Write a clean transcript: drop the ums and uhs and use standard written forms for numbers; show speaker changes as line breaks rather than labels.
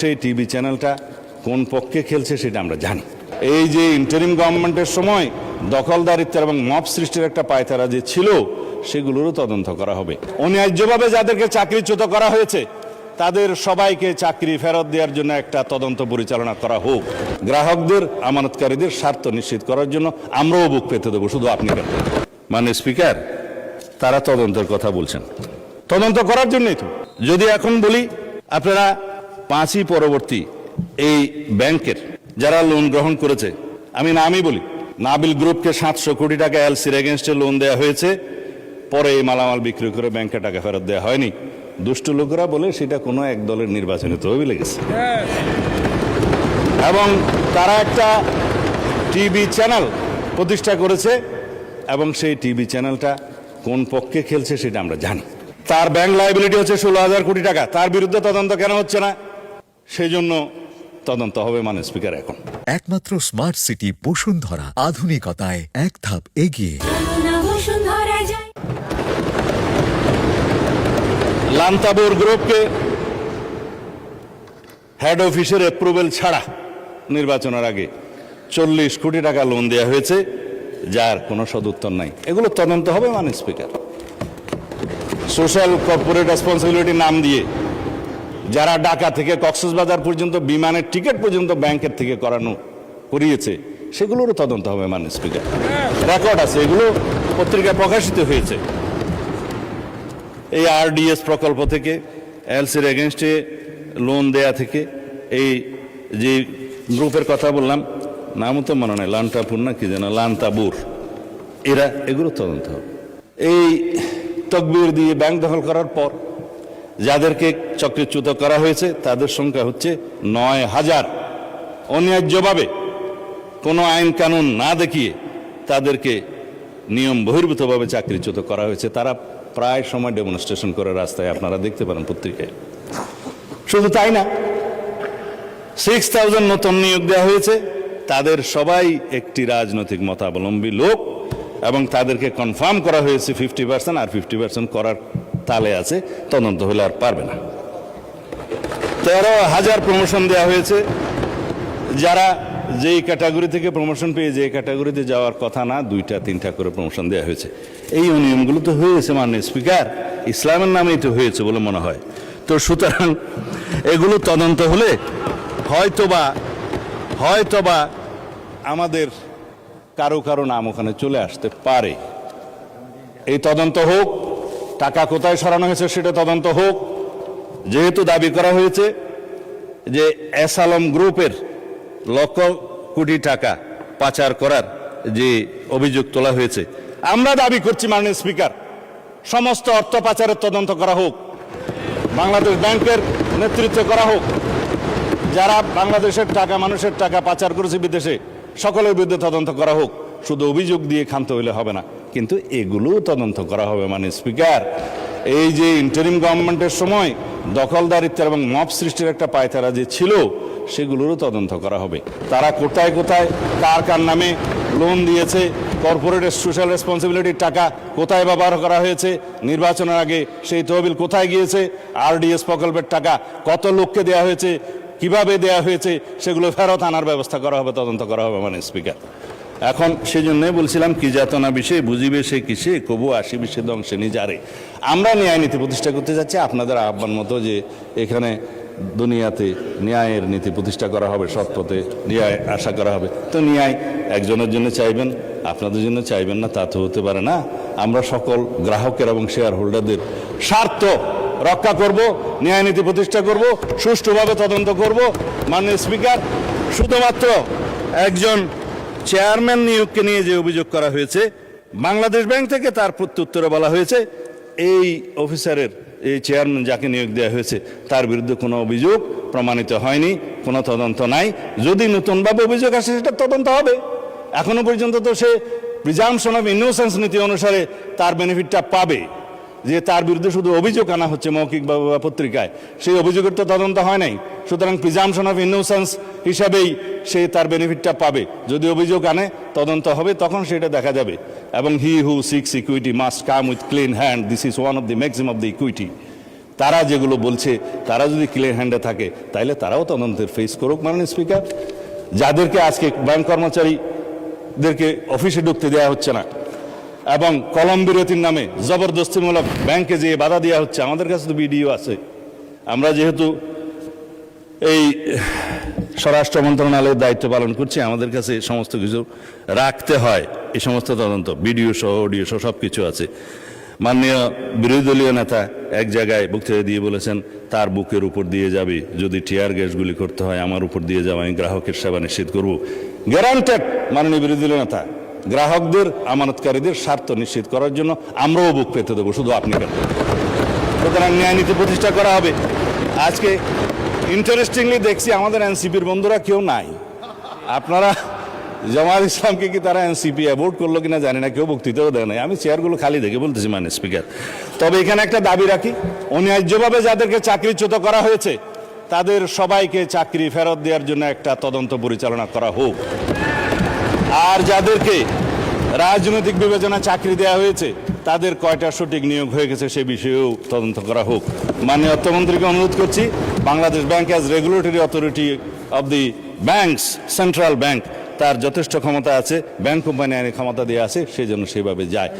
সেই টিভি চ্যানেলটা কোন পক্ষে খেলছে সেটা আমরা জানি। এই যে ইন্টারিম গভর্নমেন্টের সময় দখলদারিত্বের এবং মব সৃষ্টির একটা পায়তারা যে ছিল সেগুলোরও তদন্ত করা হবে। অন্যায্যভাবে যাদেরকে চাকরিচ্যুত করা হয়েছে তাদের সবাইকে চাকরি ফেরত দেওয়ার জন্য একটা তদন্ত পরিচালনা করা হোক। গ্রাহকদের আমানতকারীদের স্বার্থ নিশ্চিত করার জন্য আমরাও বুক পেতে দেবো, শুধু আপনি কেন। মানে স্পিকার, তারা তদন্তের কথা বলছেন, তদন্ত করার জন্যই তো। যদি এখন বলি আপনারা 5ই পরবর্তী এই ব্যাংকের যারা লোন গ্রহণ করেছে, আমি নামই বলি, নাবিল গ্রুপকে 700 কোটি টাকা এলসির এগেনস্টে লোন দেওয়া হয়েছে, পরে এই মালামাল বিক্রি করে ব্যাংকে টাকা ফেরত দেওয়া হয়নি। দুষ্টু লোকেরা বলে সেটা কোনো এক দলের নির্বাচনে তহবিলে গেছে। এবং তারা একটা টিভি চ্যানেল প্রতিষ্ঠা করেছে এবং সেই টিভি চ্যানেলটা কোন পক্ষে খেলছে সেটা আমরা জানি। তার ব্যাংক লায়াবিলিটি হচ্ছে 16,000 কোটি টাকা। তার বিরুদ্ধে তদন্ত কেন হচ্ছে না? সেই জন্য তদন্ত হবে মানে স্পিকার। এখন
একমাত্র স্মার্ট সিটি বসুন্ধরা, আধুনিকতায় এক ধাপ এগিয়ে।
লান্তাবুর গ্রুপকে হেড অফিসের অ্যাপ্রুভেল ছাড়া নির্বাচনের আগে 40 কোটি টাকা লোন দেওয়া হয়েছে, যার কোনো সদুত্তর নাই। এগুলো তদন্ত হবে মানে স্পিকার। সোশ্যাল কর্পোরেট রেসপন্সিবিলিটি নাম দিয়ে যারা ঢাকা থেকে কক্সবাজার পর্যন্ত বিমানের টিকিট পর্যন্ত ব্যাংকের থেকে করিয়েছে, সেগুলোরও তদন্ত হবে মানে স্পিকার। রেকর্ড আছে, এগুলো পত্রিকায় প্রকাশিত হয়েছে। এই আরডিএস প্রকল্প থেকে, এলসির এগেনস্টে লোন দেয়া থেকে, এই যে গ্রুপের কথা বললাম, নামও তো মনে নেই, লান্তাপুর না কি যেন, লান্তাবুর, এগুলো তদন্ত হবে। এই তকবির দিয়ে ব্যাংক দখল করার পর যাদেরকে চক্রচ্যুত করা হয়েছে তাদের সংখ্যা হচ্ছে 9,000। অন্যায্যভাবে কোনো আইন কানুন না দেখিয়ে তাদেরকে নিয়ম বহির্ভূতভাবে চাকরিচ্যুত করা হয়েছে। তারা প্রায় সময় ডেমনস্ট্রেশন করে রাস্তায়, আপনারা দেখতে পারেন পত্রিকায়। শুধু তাই না, 6,000 নতুন নিয়োগ দেওয়া হয়েছে, তাদের সবাই একটি রাজনৈতিক মতাবলম্বী লোক এবং তাদেরকে কনফার্ম করা হয়েছে 50%, আর 50% করার তালে আছে, তদন্ত হলে আর পারবে না। 13,000 প্রমোশন দেওয়া হয়েছে, যারা যেই ক্যাটাগরি থেকে প্রমোশন পেয়ে যে ক্যাটাগরিতে যাওয়ার কথা না, 2টা-3টা করে প্রমোশন দেওয়া হয়েছে। এই নিয়মগুলো তো হয়েছে মাননীয় স্পিকার, ইসলামের নামেই তো হয়েছে বলে মনে হয়। তো সুতরাং এগুলো তদন্ত হলে হয়তোবা আমাদের কারো নাম ওখানে চলে আসতে পারে। এই তদন্ত হোক, টাকা কোথায় সরানো হয়েছে সেটা তদন্ত হোক। যেহেতু দাবি করা হয়েছে যে এস আলম গ্রুপের লক্ষ কোটি টাকা পাচার করার যে অভিযোগ তোলা হয়েছে, আমরা দাবি করছি মাননীয় স্পিকার, সমস্ত অর্থ পাচারের তদন্ত করা হোক, বাংলাদেশ ব্যাংকের নেতৃত্বে করা হোক। যারা বাংলাদেশের টাকা, মানুষের টাকা পাচার করেছে বিদেশে, সকলের বিরুদ্ধে তদন্ত করা হোক। শুধু অভিযোগ দিয়ে ক্ষান্ত হইলে হবে না, কিন্তু এগুলোও তদন্ত করা হবে মানে স্পিকার। এই যে ইন্টারিম গভর্নমেন্টের সময় দখলদারিত্বের এবং মব সৃষ্টির একটা পায়তারা যে ছিল, সেগুলোরও তদন্ত করা হবে। তারা কোথায় কার নামে লোন দিয়েছে, কর্পোরেট সোশ্যাল রেসপন্সিবিলিটির টাকা কোথায় ব্যবহার করা হয়েছে, নির্বাচনের আগে সেই তহবিল কোথায় গিয়েছে, আরডিএস প্রকল্পের টাকা কত লোককে দেওয়া হয়েছে, কিভাবে দেওয়া হয়েছে, সেগুলো ফেরত আনার ব্যবস্থা করা হবে, তদন্ত করা হবে মানে স্পিকার। এখন সেই জন্যই বলছিলাম, কি যাতনা বিষয়ে বুঝিবে সে কিসে, কবু আসিবে সে ধ্বংসে নিজারে। আমরা ন্যায় নীতি প্রতিষ্ঠা করতে যাচ্ছি আপনাদের আহ্বান মতো, যে এখানে দুনিয়াতে ন্যায়ের নীতি প্রতিষ্ঠা করা হবে, সৎ পথে ন্যায় আশা করা হবে। তো ন্যায় একজনের জন্য চাইবেন, আপনাদের জন্য চাইবেন না, তা তো হতে পারে না। আমরা সকল গ্রাহকের এবং শেয়ার হোল্ডারদের স্বার্থ রক্ষা করব, ন্যায় নীতি প্রতিষ্ঠা করব, সুষ্ঠুভাবে তদন্ত করব মাননীয় স্পিকার। শুধুমাত্র একজন চেয়ারম্যান নিয়োগকে নিয়ে যে অভিযোগ করা হয়েছে বাংলাদেশ ব্যাংক থেকে, তার প্রত্যুত্তরে বলা হয়েছে এই অফিসারের, এই চেয়ারম্যান যাকে নিয়োগ দেওয়া হয়েছে তার বিরুদ্ধে কোনো অভিযোগ প্রমাণিত হয়নি, কোনো তদন্ত নাই। যদি নতুনভাবে অভিযোগ আসে সেটা তদন্ত হবে। এখনো পর্যন্ত তো সে প্রিজাম্পশন অফ ইনোসেন্স নীতি অনুসারে তার বেনিফিটটা পাবে, যে তার বিরুদ্ধে শুধু অভিযোগ আনা হচ্ছে মৌখিকভাবে বা পত্রিকায়, সেই অভিযোগের তো তদন্ত হয় নাই। সুতরাং প্রিজাম্পশন অফ ইনোসেন্স হিসাবেই সে তার বেনিফিটটা পাবে। যদি অভিযোগ আনে, তদন্ত হবে, তখন সেটা দেখা যাবে। এবং he who seeks equity must come with clean hand, this is one of the maximum of the equity. তারা যেগুলো বলছে তারা যদি ক্লিয়ার হ্যান্ডে থাকে তাইলে তারাও তদন্তের ফেস করুক মাননীয় স্পিকার। যাদেরকে আজকে ব্যাংক কর্মচারীদেরকে অফিসে ঢুকতে দেওয়া হচ্ছে না এবং কলম বিরতির নামে জবরদস্তিমূলক ব্যাংকে যেয়ে বাধা দেওয়া হচ্ছে, আমাদের কাছে তো ভিডিও আছে। আমরা যেহেতু এই স্বরাষ্ট্র মন্ত্রণালয়ের দায়িত্ব পালন করছি, আমাদের কাছে সমস্ত কিছু রাখতে হয়। এই সমস্ত তদন্ত ভিডিও সহ অডিও সহ সব কিছু আছে। মাননীয় বিরোধী দলীয় নেতা এক জায়গায় বক্তৃতা দিয়ে বলেছেন তার বুকের উপর দিয়ে যাবে যদি টিয়ার গ্যাসগুলি করতে হয়, আমার উপর দিয়ে যাবে, আমি গ্রাহকের সেবা নিশ্চিত করব। গ্যারান্টেড মাননীয় বিরোধী দলীয় নেতা, গ্রাহকদের আমানতকারীদের স্বার্থ নিশ্চিত করার জন্য আমরাও বুক পেতে দেবো, শুধু আপনি কেন। সুতরাং ন্যায় নীতি প্রতিষ্ঠা করা হবে। আজকে ইন্টারেস্টিংলি দেখছি আমাদের এনসিপির বন্ধুরা কেউ নাই। আপনারা জামায়াত ইসলামকে কি তারা এনসিপি অ্যাভোর্ড করলো কিনা জানি না, কেউ বক্তৃতাও দেয় নাই। আমি চেয়ারগুলো খালি দেখে বলতেছি মাননীয় স্পিকার। তবে এখানে একটা দাবি রাখি, অন্যায্যভাবে যাদেরকে চাকরিচ্যুত করা হয়েছে তাদের সবাইকে চাকরি ফেরত দেওয়ার জন্য একটা তদন্ত পরিচালনা করা হোক। আর যাদেরকে রাজনৈতিক বিবেচনা চাকরি দেওয়া হয়েছে তাদের কয়টা সঠিক নিয়োগ হয়ে গেছে সে বিষয়েও তদন্ত করা হোক। মাননীয় অর্থমন্ত্রীকে অনুরোধ করছি, Bangladesh bank as regulatory authority of the banks, central bank, তার যথেষ্ট ক্ষমতা আছে, ব্যাংক কোম্পানি আইনের ক্ষমতা দেওয়া আছে, সেই জন্য সেভাবে যায়।